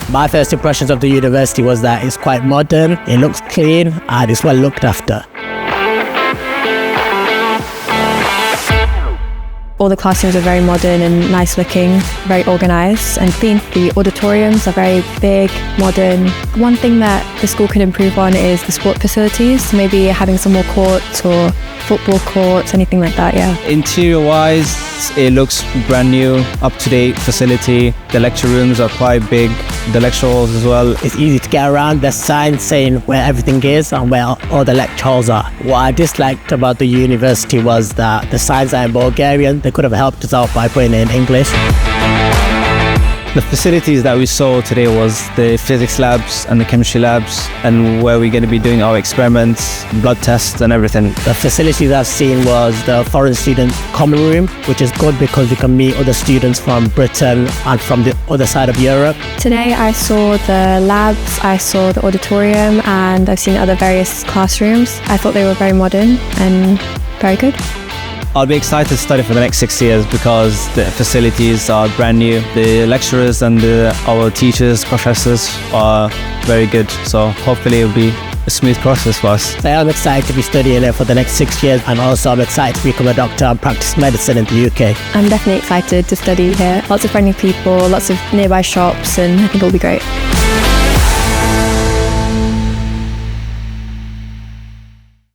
My first impressions of the university was that it's quite modern, it looks clean, and it's well looked after. All the classrooms are very modern and nice looking, very organised and clean. The auditoriums are very big, modern. One thing that the school could improve on is the sport facilities, maybe having some more courts or football courts, anything like that, yeah. Interior wise, it looks brand new, up-to-date facility. The lecture rooms are quite big, the lecture halls as well. It's easy to get around. There's signs saying where everything is and where all the lecture halls are. What I disliked about the university was that the signs are in Bulgarian. They could have helped us out by putting it in English. The facilities that we saw today was the physics labs and the chemistry labs, and where we're going to be doing our experiments, blood tests and everything. The facilities I've seen was the foreign student common room, which is good because we can meet other students from Britain and from the other side of Europe. Today I saw the labs, I saw the auditorium, and I've seen other various classrooms. I thought they were very modern and very good. I'll be excited to study for the next 6 years because the facilities are brand new. The lecturers and our teachers, professors are very good. So hopefully it'll be a smooth process for us. So I'm excited to be studying here for the next 6 years, and also I'm excited to become a doctor and practice medicine in the UK. I'm definitely excited to study here. Lots of friendly people, lots of nearby shops, and I think it'll be great.